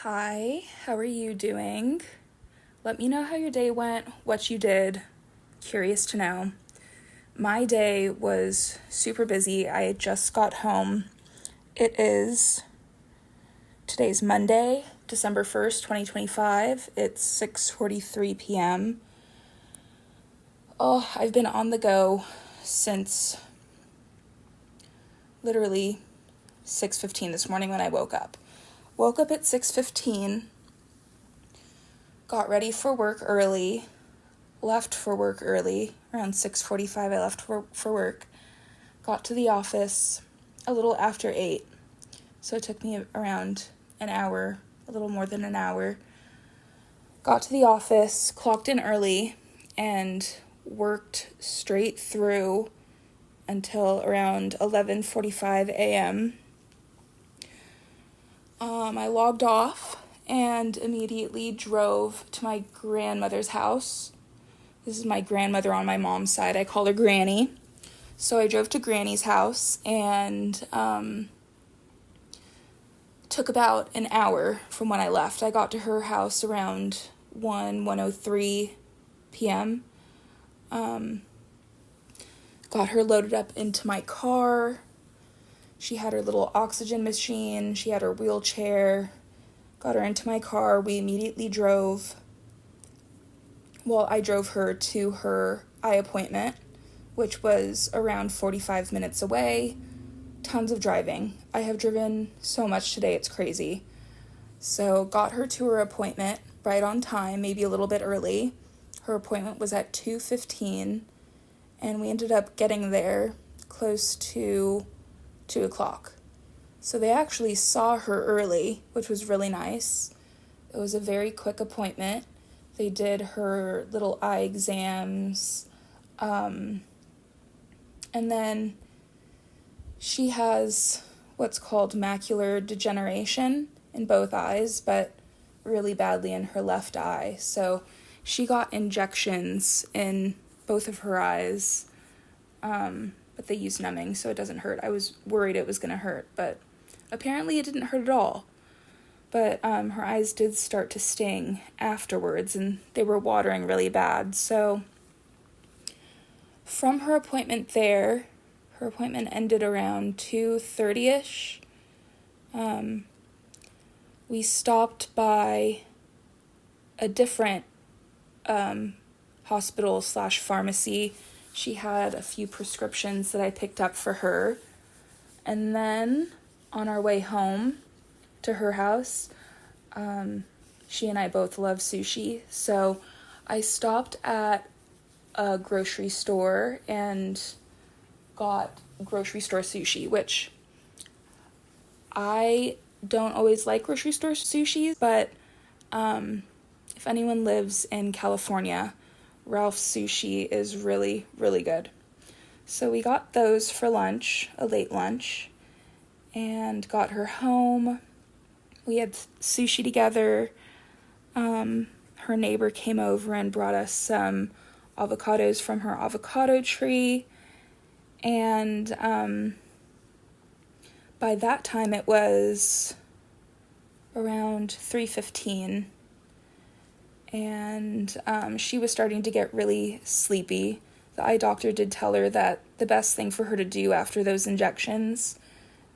Hi, how are you doing? Let me know how your day went, what you did. Curious to know. My day was super busy. I just got home. Today's Monday, December 1st, 2025. It's 6:43 p.m. Oh, I've been on the go since literally 6:15 this morning when I woke up. Woke up at 6:15. Got ready for work early, left for work early, around 6:45 I left for work, got to the office a little after 8, so it took me around an hour, a little more than an hour. Got to the office, clocked in early, and worked straight through until around 11:45 a.m. I logged off and immediately drove to my grandmother's house. This is my grandmother on my mom's side. I call her Granny. So I drove to Granny's house and took about an hour from when I left. I got to her house around 1:03 p.m. Got her loaded up into my car. She had her little oxygen machine. She had her wheelchair. Got her into my car. We immediately drove. Well, I drove her to her eye appointment, which was around 45 minutes away. Tons of driving. I have driven so much today, it's crazy. So got her to her appointment right on time, maybe a little bit early. Her appointment was at 2:15, and we ended up getting there close to 2 o'clock. So they actually saw her early, which was really nice. It was a very quick appointment. They did her little eye exams, and then she has what's called macular degeneration in both eyes, but really badly in her left eye. So she got injections in both of her eyes, but they use numbing, so it doesn't hurt. I was worried it was going to hurt, but apparently it didn't hurt at all. But her eyes did start to sting afterwards, and they were watering really bad. So from her appointment there, her appointment ended around 2:30ish. We stopped by a different hospital/pharmacy. She had a few prescriptions that I picked up for her. And then on our way home to her house, she and I both love sushi. So I stopped at a grocery store and got grocery store sushi, which I don't always like grocery store sushi, but if anyone lives in California, Ralph's Sushi is really, really good. So we got those for lunch, a late lunch, and got her home. We had sushi together. Her neighbor came over and brought us some avocados from her avocado tree. And by that time it was around 3:15. And she was starting to get really sleepy. The eye doctor did tell her that the best thing for her to do after those injections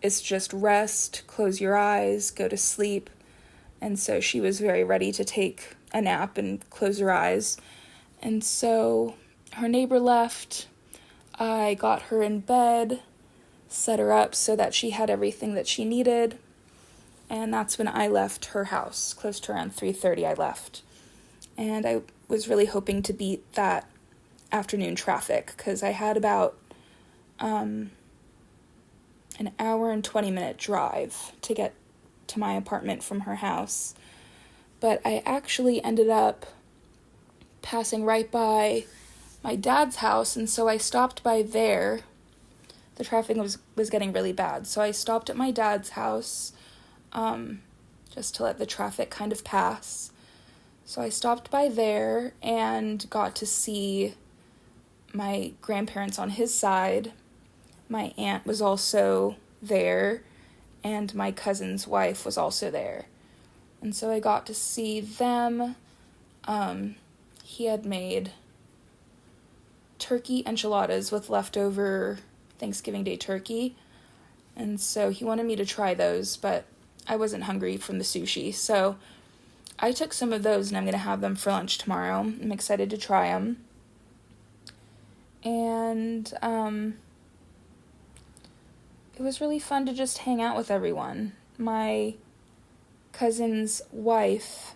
is just rest, close your eyes, go to sleep. And so she was very ready to take a nap and close her eyes. And so her neighbor left. I got her in bed, set her up so that she had everything that she needed. And that's when I left her house. Close to around 3:30 I left. And I was really hoping to beat that afternoon traffic because I had about an hour and 20-minute drive to get to my apartment from her house. But I actually ended up passing right by my dad's house, and so I stopped by there. The traffic was getting really bad, so I stopped at my dad's house just to let the traffic kind of pass. So I stopped by there and got to see my grandparents on his side. My aunt was also there, and my cousin's wife was also there. And so I got to see them. He had made turkey enchiladas with leftover Thanksgiving Day turkey. And so he wanted me to try those, but I wasn't hungry from the sushi. So I took some of those and I'm going to have them for lunch tomorrow. I'm excited to try them. And it was really fun to just hang out with everyone. My cousin's wife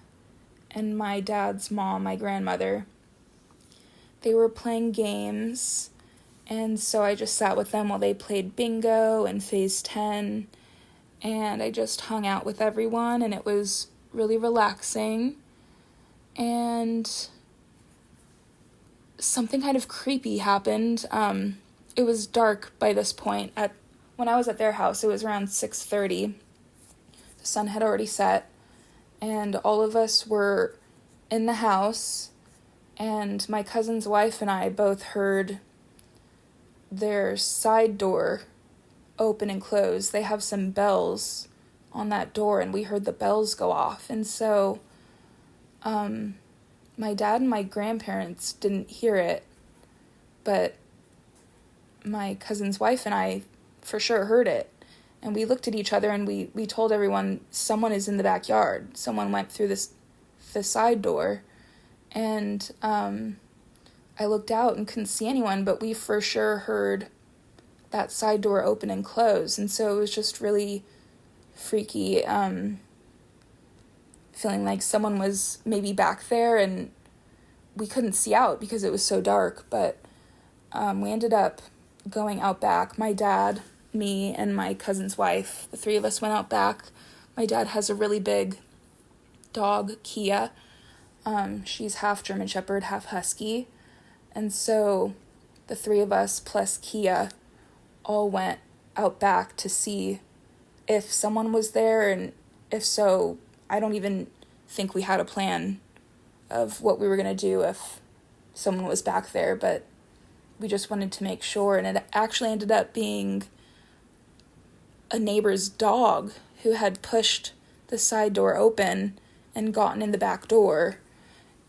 and my dad's mom, my grandmother, they were playing games, and so I just sat with them while they played bingo and Phase 10, and I just hung out with everyone, and it was really relaxing. And something kind of creepy happened. It was dark by this point. When I was at their house, it was around 6:30. The sun had already set, and all of us were in the house, and my cousin's wife and I both heard their side door open and close. They have some bells on that door, and we heard the bells go off. And so my dad and my grandparents didn't hear it, but my cousin's wife and I for sure heard it. And we looked at each other and we told everyone, someone is in the backyard. Someone went through the side door. And I looked out and couldn't see anyone, but we for sure heard that side door open and close. And so it was just really freaky, feeling like someone was maybe back there, and we couldn't see out because it was so dark. But we ended up going out back. My dad, me, and my cousin's wife, the three of us went out back. My dad has a really big dog, Kia. She's half German Shepherd, half Husky. And so the three of us plus Kia all went out back to see if someone was there, and if so, I don't even think we had a plan of what we were going to do if someone was back there, but we just wanted to make sure. And it actually ended up being a neighbor's dog who had pushed the side door open and gotten in the back door.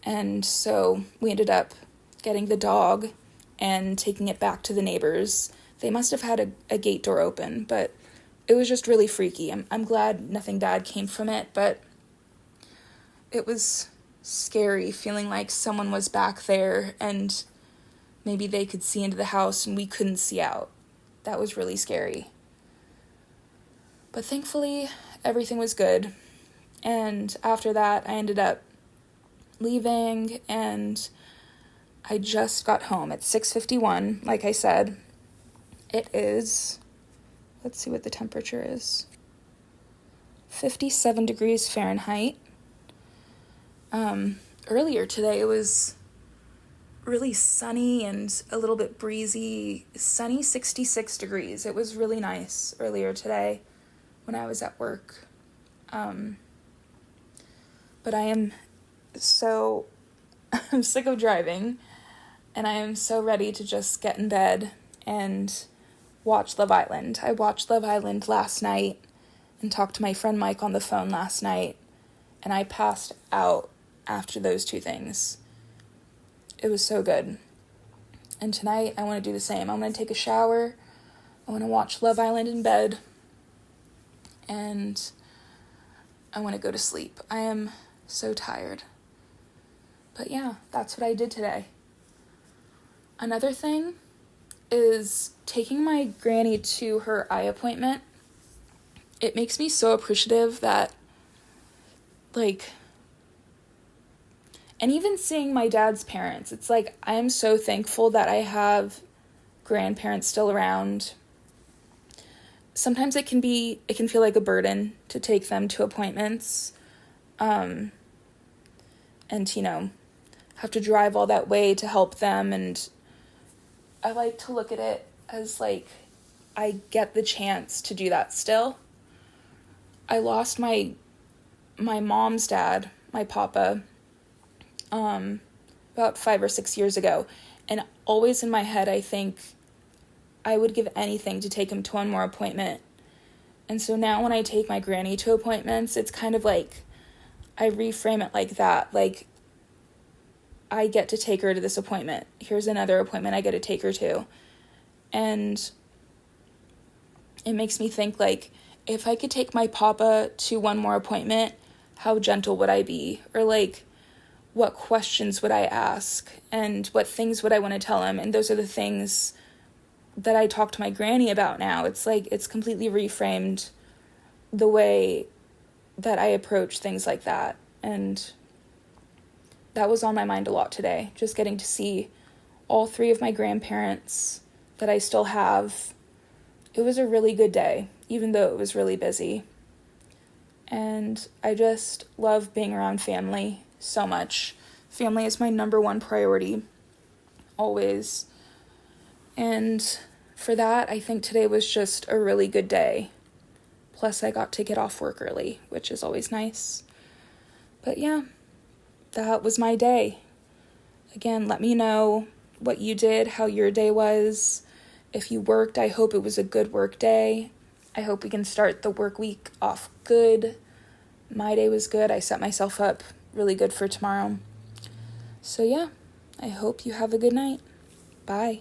And so we ended up getting the dog and taking it back to the neighbors. They must have had a gate door open, but it was just really freaky. I'm glad nothing bad came from it, but it was scary feeling like someone was back there and maybe they could see into the house and we couldn't see out. That was really scary. But thankfully, everything was good. And after that, I ended up leaving, and I just got home at 6:51, like I said. It is, let's see what the temperature is, 57 degrees Fahrenheit. Earlier today, it was really sunny and a little bit breezy. Sunny, 66 degrees. It was really nice earlier today when I was at work. But I'm sick of driving, and I am so ready to just get in bed and watch Love Island. I watched Love Island last night and talked to my friend Mike on the phone last night, and I passed out after those two things. It was so good. And tonight I want to do the same. I'm going to take a shower. I want to watch Love Island in bed, and I want to go to sleep. I am so tired. But yeah, that's what I did today. Another thing is taking my granny to her eye appointment. It makes me so appreciative that, and even seeing my dad's parents, it's like, I am so thankful that I have grandparents still around. Sometimes it can feel like a burden to take them to appointments, and, have to drive all that way to help them. And I like to look at it as I get the chance to do that still. I lost my mom's dad, my papa, about 5 or 6 years ago. And always in my head, I think I would give anything to take him to one more appointment. And so now when I take my granny to appointments, it's kind of like I reframe it like that. Like, I get to take her to this appointment. Here's another appointment I get to take her to. And it makes me think, like, if I could take my papa to one more appointment, how gentle would I be? Or, like, what questions would I ask? And what things would I want to tell him? And those are the things that I talk to my granny about now. It's like, it's completely reframed the way that I approach things like that. And that was on my mind a lot today, just getting to see all three of my grandparents that I still have. It was a really good day, even though it was really busy. And I just love being around family so much. Family is my number one priority, always. And for that, I think today was just a really good day. Plus, I got to get off work early, which is always nice. But yeah, that was my day. Again, let me know what you did, how your day was. If you worked, I hope it was a good work day. I hope we can start the work week off good. My day was good. I set myself up really good for tomorrow. So yeah, I hope you have a good night. Bye.